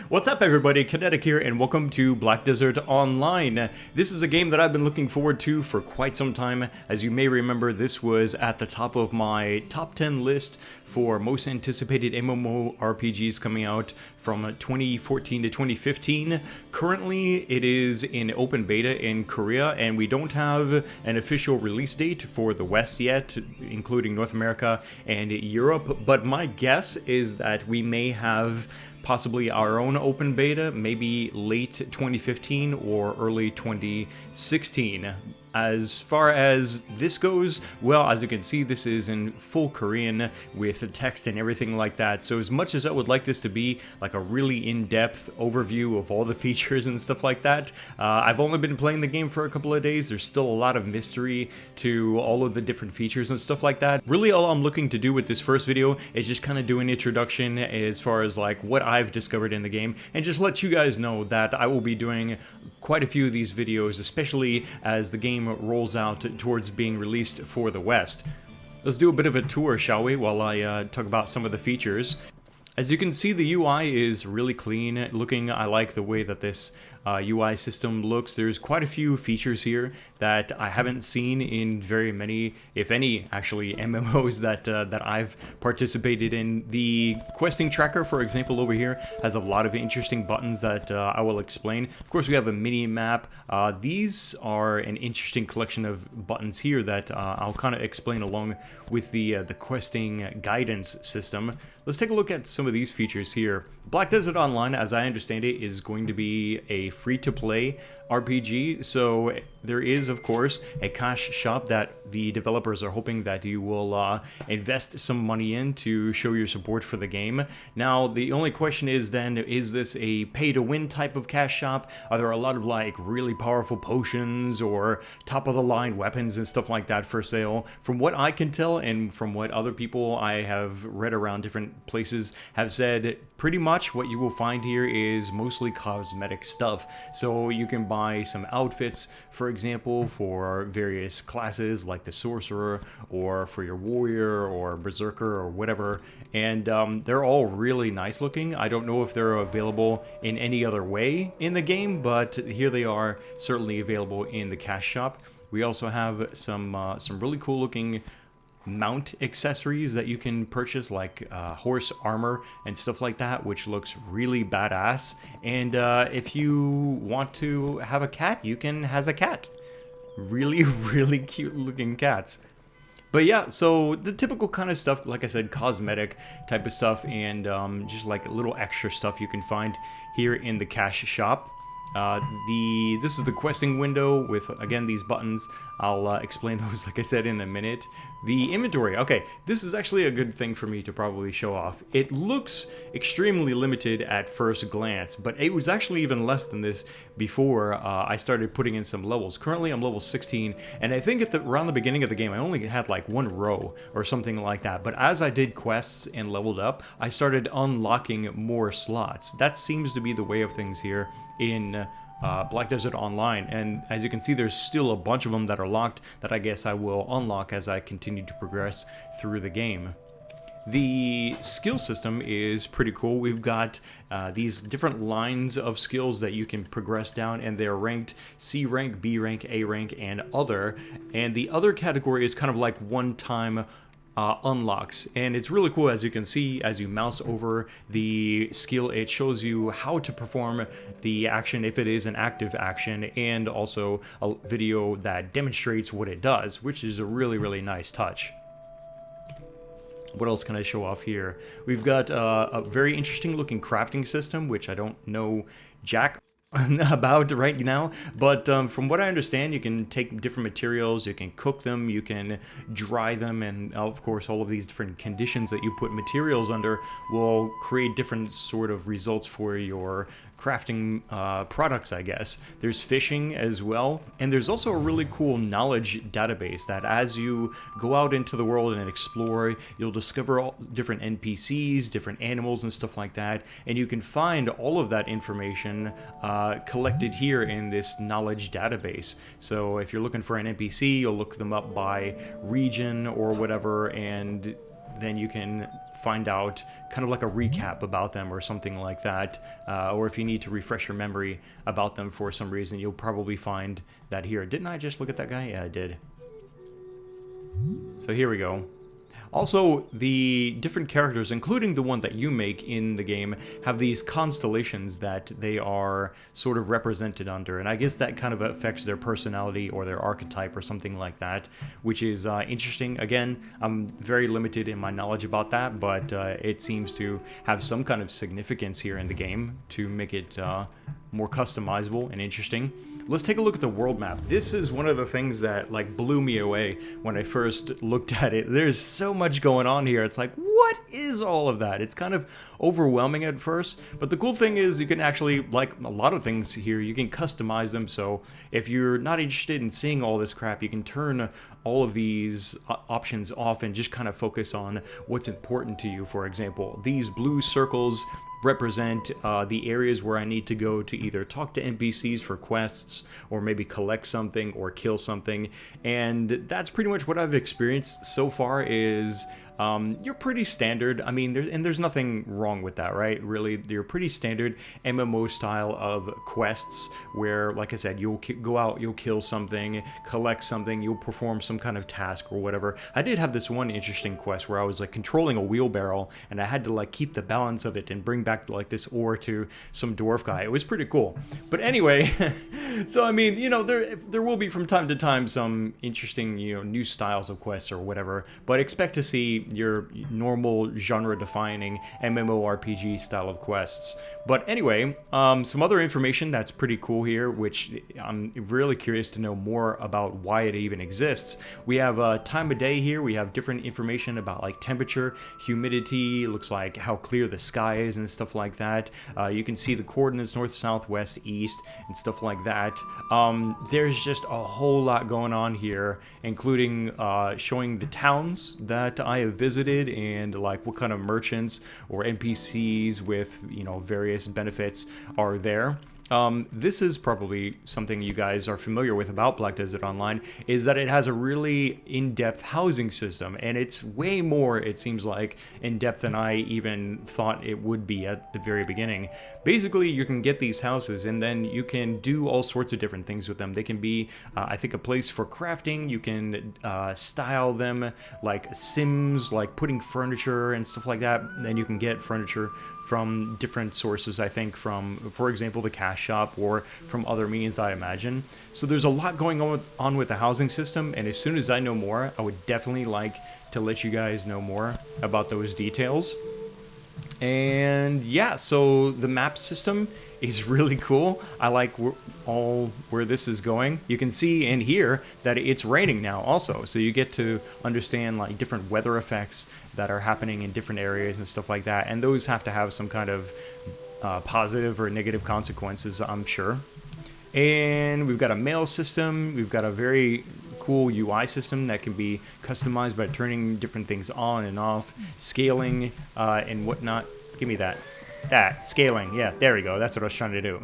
What's up everybody, Kinetic here and welcome to Black Desert Online. This is a game that I've been looking forward to for quite some time. As you may remember, this was at the top of my top 10 list for most anticipated MMORPGs coming out from 2014 to 2015. Currently, it is in open beta in Korea and we don't have an official release date for the West yet, including North America and Europe, but my guess is that we may have possibly our own open beta, maybe late 2015 or early 2016. As far as this goes, well, as you can see, this is in full Korean with text and everything like that. So as much as I would like this to be like a really in-depth overview of all the features and stuff like that, I've only been playing the game for a couple of days. There's still a lot of mystery to all of the different features and stuff like that. Really, all I'm looking to do with this first video is just kind of do an introduction as far as like what I've discovered in the game, and just let you guys know that I will be doing quite a few of these videos, especially as the game rolls out towards being released for the West. Let's do a bit of a tour, shall we, while I talk about some of the features. As you can see, the UI is really clean looking. I like the way that this UI system looks. There's quite a few features here that I haven't seen in very many, if any, actually, MMOs that I've participated in. The questing tracker, for example, over here has a lot of interesting buttons that I will explain. Of course, we have a mini map. These are an interesting collection of buttons here that I'll kind of explain along with the questing guidance system. Let's take a look at some of these features here. Black Desert Online, as I understand it, is going to be a free-to-play RPG, so there is, of course, a cash shop that the developers are hoping that you will invest some money in to show your support for the game. Now, the only question is then, is this a pay-to-win type of cash shop? Are there a lot of, like, really powerful potions or top-of-the-line weapons and stuff like that for sale? From what I can tell, and from what other people I have read around different places have said, pretty much what you will find here is mostly cosmetic stuff. So you can buy some outfits, for example, for various classes like the sorcerer, or for your warrior or berserker or whatever, and they're all really nice looking. I don't know if they're available in any other way in the game, but here they are, certainly available in the cash shop. We also have some really cool looking mount accessories that you can purchase, like horse armor and stuff like that, which looks really badass. And if you want to have a cat, you can have a cat. Really cute looking cats. But yeah, so the typical kind of stuff, like I said, cosmetic type of stuff, and just like little extra stuff you can find here in the cash shop. This is the questing window with, again, these buttons. I'll explain those, like I said, in a minute. The inventory. Okay, this is actually a good thing for me to probably show off. It looks extremely limited at first glance, but it was actually even less than this before I started putting in some levels. Currently, I'm level 16, and I think around the beginning of the game, I only had like one row or something like that. But as I did quests and leveled up, I started unlocking more slots. That seems to be the way of things here in Black Desert Online, and as you can see, there's still a bunch of them that are locked that I guess I will unlock as I continue to progress through the game. The skill system is pretty cool. We've got these different lines of skills that you can progress down, and they're ranked C rank, B rank, A rank, and other. And the other category is kind of like one-time unlocks, and it's really cool. As you can see, as you mouse over the skill, it shows you how to perform the action if it is an active action, and also a video that demonstrates what it does, which is a really nice touch. What else can I show off here? We've got a very interesting looking crafting system, which I don't know jack about right now, but from what I understand, you can take different materials, you can cook them, you can dry them, and of course all of these different conditions that you put materials under will create different sort of results for your crafting products, I guess. There's fishing as well, and there's also a really cool knowledge database that as you go out into the world and explore, you'll discover all different NPCs, different animals and stuff like that, and you can find all of that information collected here in this knowledge database. So if you're looking for an NPC, you'll look them up by region or whatever, and then you can find out kind of like a recap about them or something like that, or if you need to refresh your memory about them for some reason, you'll probably find that here. Didn't I just look at that guy? Yeah, I did. So here we go. Also, the different characters, including the one that you make in the game, have these constellations that they are sort of represented under, and I guess that kind of affects their personality or their archetype or something like that, which is interesting. Again, I'm very limited in my knowledge about that, but it seems to have some kind of significance here in the game to make it more customizable and interesting. Let's take a look at the world map. This is one of the things that like blew me away when I first looked at it. There's so much going on here. It's like, what is all of that? It's kind of overwhelming at first, but the cool thing is you can actually, like a lot of things here, you can customize them. So if you're not interested in seeing all this crap, you can turn all of these options off and just kind of focus on what's important to you. For example, these blue circles represent the areas where I need to go to either talk to NPCs for quests or maybe collect something or kill something, and that's pretty much what I've experienced so far. Is you're pretty standard. I mean, there's nothing wrong with that, right? Really, you're pretty standard MMO style of quests where, like I said, you'll go out, you'll kill something, collect something, you'll perform some kind of task or whatever. I did have this one interesting quest where I was like controlling a wheelbarrow and I had to like keep the balance of it and bring back like this ore to some dwarf guy. It was pretty cool. But anyway, so I mean, you know, there will be from time to time some interesting, you know, new styles of quests or whatever, but expect to see your normal genre-defining MMORPG style of quests. But anyway, some other information that's pretty cool here, which I'm really curious to know more about why it even exists. We have time of day here. We have different information about like temperature, humidity, looks like how clear the sky is and stuff like that. You can see the coordinates north, south, west, east, and stuff like that. There's just a whole lot going on here, including showing the towns that I have visited and like what kind of merchants or NPCs with, you know, various benefits are there. This is probably something you guys are familiar with about Black Desert Online, is that it has a really in-depth housing system, and it's way more, it seems like, in-depth than I even thought it would be at the very beginning. Basically, you can get these houses, and then you can do all sorts of different things with them. They can be, I think, a place for crafting. You can style them like Sims, like putting furniture and stuff like that. Then you can get furniture from different sources, I think, from, for example, the cash shop or from other means, I imagine. So there's a lot going on with the housing system, and as soon as I know more, I would definitely like to let you guys know more about those details. And yeah, so the map system is really cool. I like where this is going. You can see and hear that it's raining now also, so you get to understand like different weather effects that are happening in different areas and stuff like that, and those have to have some kind of positive or negative consequences, I'm sure. And we've got a mail system. We've got a very cool UI system that can be customized by turning different things on and off, scaling and whatnot. Give me that. Scaling. Yeah, there we go. That's what I was trying to do.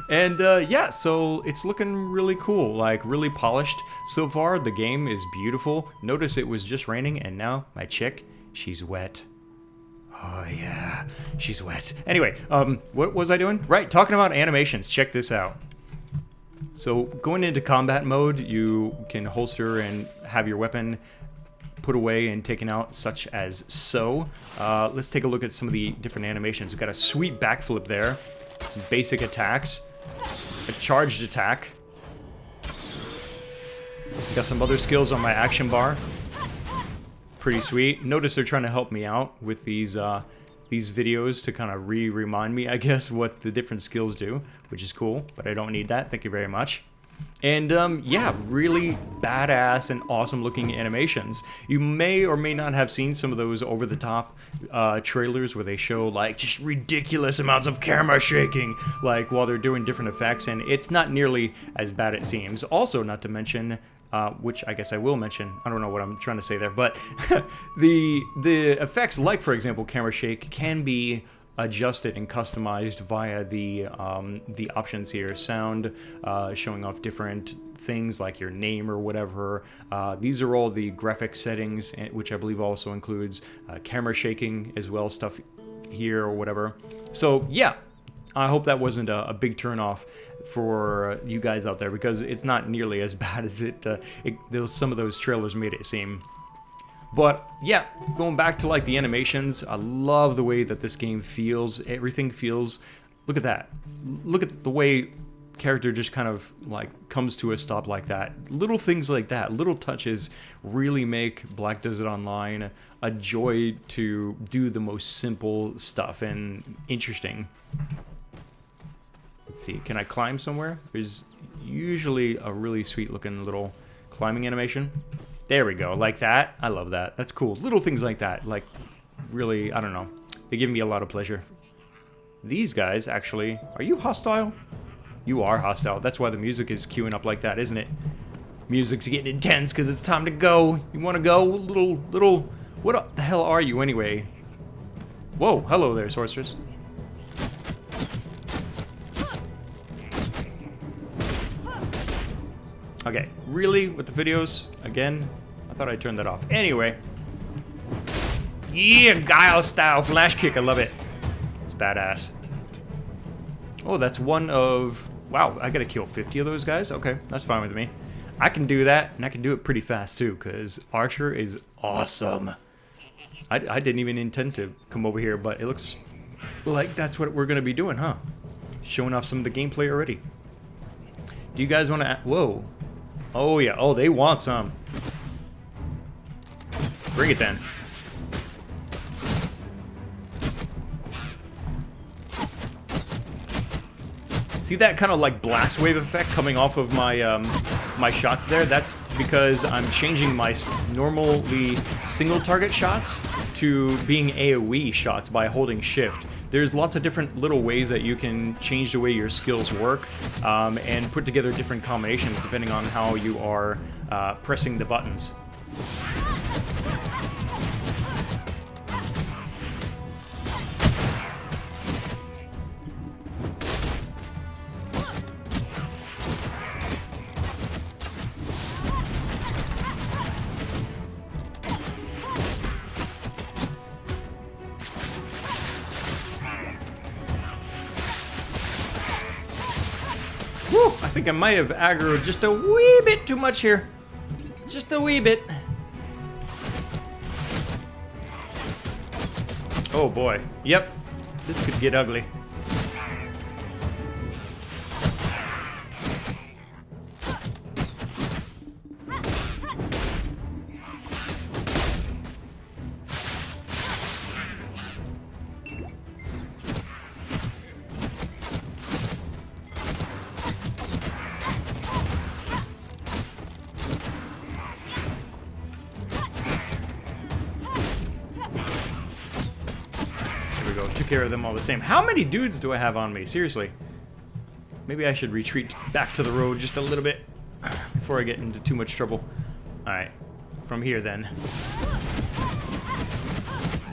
And yeah, so it's looking really cool, like really polished so far. The game is beautiful. Notice it was just raining, and now my chick, she's wet. Oh yeah, she's wet. Anyway, what was I doing? Right, talking about animations. Check this out. So going into combat mode, you can holster and have your weapon put away and taken out, such as so. Let's take a look at some of the different animations. We've got a sweet backflip there, some basic attacks, a charged attack. Got some other skills on my action bar. Pretty sweet. Notice they're trying to help me out with these videos to kind of remind me, I guess, what the different skills do, which is cool, but I don't need that. Thank you very much. And yeah, really badass and awesome looking animations. You may or may not have seen some of those over-the-top trailers where they show like just ridiculous amounts of camera shaking, like while they're doing different effects, and it's not nearly as bad it seems. Also, not to mention, which I guess I will mention, I don't know what I'm trying to say there, but the effects, like for example camera shake, can be adjusted and customized via the options here. Sound, showing off different things like your name or whatever. These are all the graphic settings, which I believe also includes camera shaking as well, stuff here or whatever. So yeah, I hope that wasn't a big turn off for you guys out there, because it's not nearly as bad as some of those trailers made it seem. But yeah, going back to like the animations, I love the way that this game feels. Everything feels, look at that. Look at the way character just kind of like comes to a stop like that. Little things like that, little touches really make Black Desert Online a joy to do the most simple stuff and interesting. Let's see, can I climb somewhere? There's usually a really sweet looking little climbing animation. There we go, like that. I love that. That's cool. Little things like that, like really, I don't know. They give me a lot of pleasure. These guys, actually, are you hostile? You are hostile. That's why the music is queuing up like that, isn't it? Music's getting intense because it's time to go. You want to go? Little, what the hell are you anyway? Whoa, hello there, sorceress. Okay, really? With the videos? Again? I thought I turned that off. Anyway. Yeah, Guile style flash kick. I love it. It's badass. Oh, that's one of... Wow, I gotta kill 50 of those guys? Okay, that's fine with me. I can do that, and I can do it pretty fast too, because Archer is awesome. I didn't even intend to come over here, but it looks like that's what we're gonna be doing, huh? Showing off some of the gameplay already. Do you guys want to... Whoa. Oh, yeah. Oh, they want some. Bring it then. See that kind of like blast wave effect coming off of my my shots there? That's because I'm changing my normally single target shots to being AoE shots by holding shift. There's lots of different little ways that you can change the way your skills work and put together different combinations depending on how you are pressing the buttons. I think I might have aggroed just a wee bit too much here. Just a wee bit. Oh boy. Yep. This could get ugly. Took care of them all the same. How many dudes do I have on me? Seriously. Maybe I should retreat back to the road just a little bit before I get into too much trouble. Alright. From here then.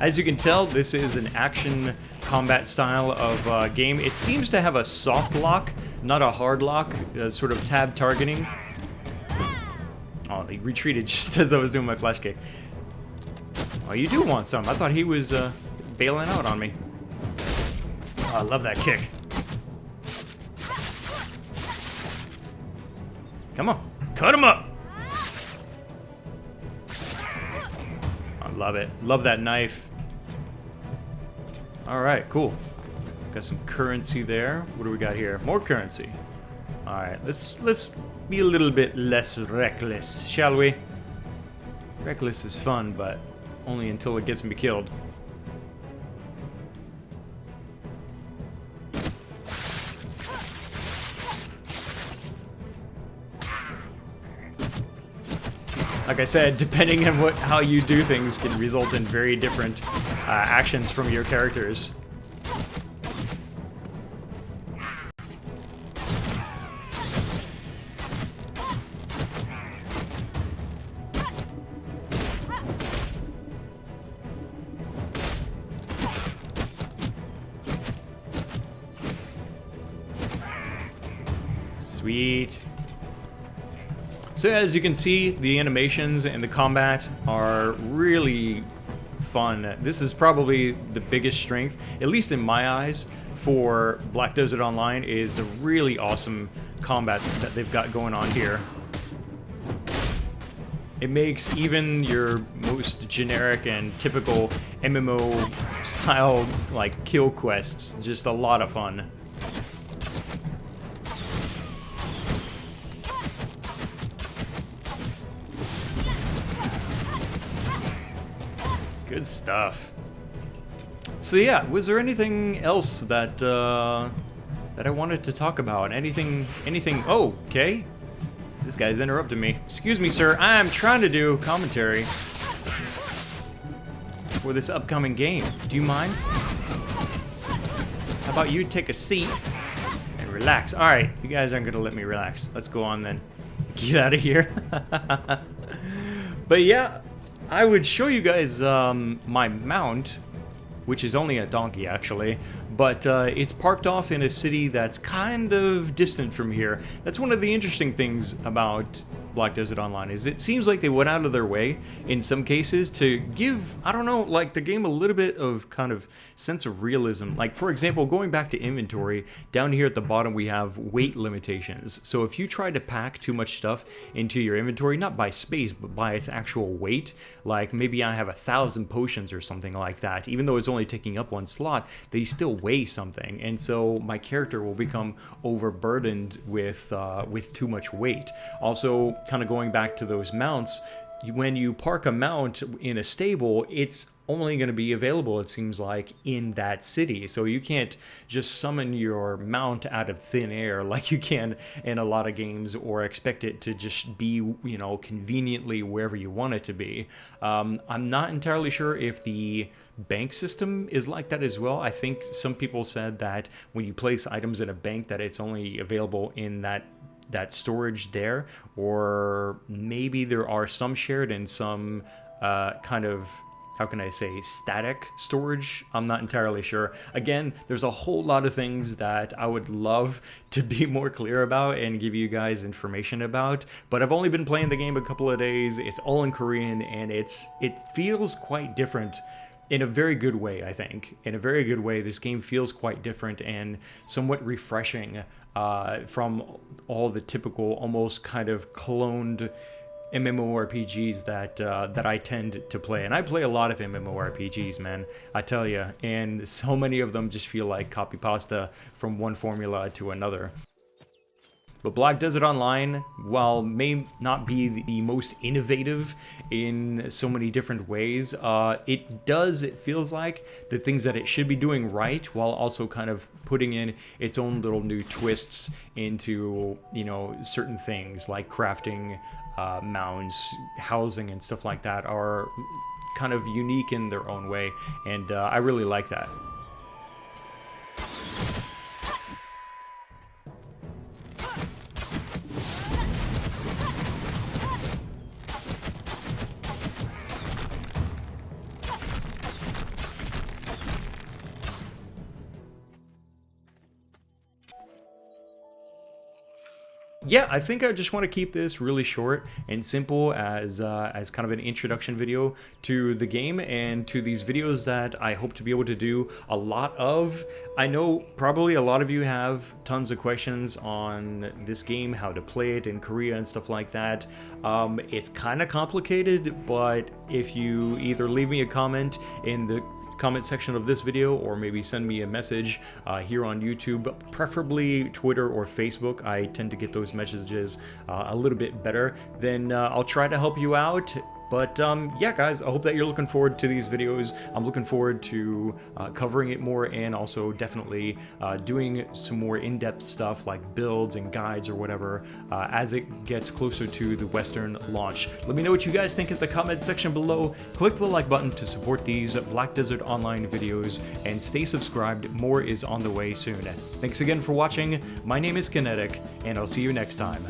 As you can tell, this is an action combat style of game. It seems to have a soft lock, not a hard lock, sort of tab targeting. Oh, he retreated just as I was doing my flash kick. Oh, you do want some. I thought he was bailing out on me. Oh, I love that kick. Come on. Cut him up. I love it. Love that knife. Alright, cool. Got some currency there. What do we got here? More currency. Alright, let's be a little bit less reckless, shall we? Reckless is fun, but only until it gets me killed. Like I said, depending on how you do things can result in very different actions from your characters. Sweet. So as you can see, the animations and the combat are really fun. This is probably the biggest strength, at least in my eyes, for Black Desert Online, is the really awesome combat that they've got going on here. It makes even your most generic and typical MMO style like kill quests just a lot of fun. Good stuff. So yeah, was there anything else that that I wanted to talk about? Anything? Oh, okay. This guy's interrupting me. Excuse me, sir. I'm trying to do commentary for this upcoming game. Do you mind? How about you take a seat and relax? All right, you guys aren't gonna let me relax. Let's go on then. Get out of here. But yeah, I would show you guys my mount, which is only a donkey actually, but it's parked off in a city that's kind of distant from here. That's one of the interesting things about Black Desert Online, is it seems like they went out of their way in some cases to give, I don't know, like the game a little bit of kind of sense of realism. Like for example, going back to inventory, down here at the bottom we have weight limitations. So if you try to pack too much stuff into your inventory, not by space but by its actual weight, like maybe I have 1,000 potions or something like that, even though it's only taking up one slot, they still weigh something, and so my character will become overburdened with too much weight. Also, kind of going back to those mounts, when you park a mount in a stable, it's only going to be available, it seems like, in that city. So you can't just summon your mount out of thin air like you can in a lot of games, or expect it to just be, you know, conveniently wherever you want it to be. I'm not entirely sure if the bank system is like that as well. I think some people said that when you place items in a bank that it's only available in that storage there, or maybe there are some shared and some kind of, how can I say, static storage. I'm not entirely sure. Again, there's a whole lot of things that I would love to be more clear about and give you guys information about, but I've only been playing the game a couple of days. It's all in Korean, and it feels quite different in a very good way, I think. In a very good way, this game feels quite different and somewhat refreshing from all the typical, almost kind of cloned MMORPGs that I tend to play. And I play a lot of MMORPGs, man, I tell you, and so many of them just feel like copy pasta from one formula to another. But Black Desert Online, while may not be the most innovative in so many different ways, it feels like the things that it should be doing right, while also kind of putting in its own little new twists into, you know, certain things like crafting, mounds, housing, and stuff like that are kind of unique in their own way, and I really like that. Yeah, I think I just want to keep this really short and simple as kind of an introduction video to the game and to these videos that I hope to be able to do a lot of. I know probably a lot of you have tons of questions on this game, how to play it in Korea and stuff like that. It's kind of complicated, but if you either leave me a comment in the comment section of this video, or maybe send me a message here on YouTube, preferably Twitter or Facebook. I tend to get those messages a little bit better. Then I'll try to help you out. But yeah, guys, I hope that you're looking forward to these videos. I'm looking forward to covering it more, and also definitely doing some more in-depth stuff like builds and guides or whatever as it gets closer to the Western launch. Let me know what you guys think in the comment section below. Click the like button to support these Black Desert Online videos, and stay subscribed. More is on the way soon. Thanks again for watching. My name is Kinetic, and I'll see you next time.